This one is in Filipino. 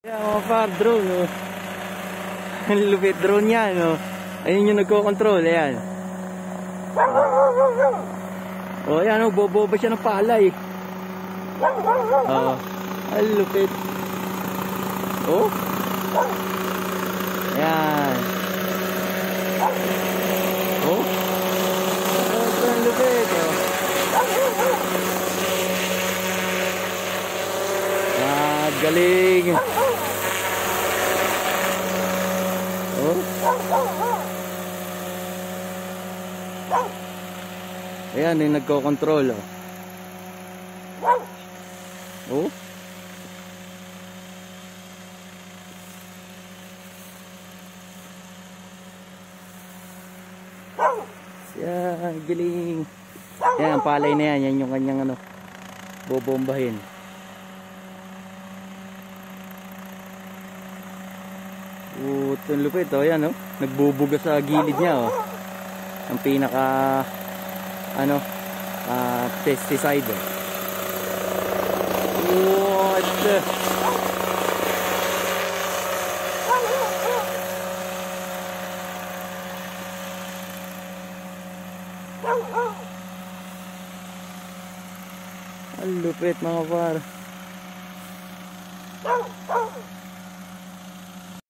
Yan mga par, drone oh. Ang lupit drone yan oh. Ayun yung nagko-control, ayan. Oh, ayan oh, boboba siya ng palay. Oh, ang lupit. Oh. Ayan. Oh. Ang lupit oh. Ah, galing. Oh. Ayan, yung nagko-control oh. Oh. Yan, galing. Yan, ang palay na yan. Yan yung kanyang ano, bobombahin. Ito yung lupit oh. Yan oh. Nagbubuga sa gilid niya oh. Ang pinaka ano, pesticide oh. What the? Ang lupit mga par.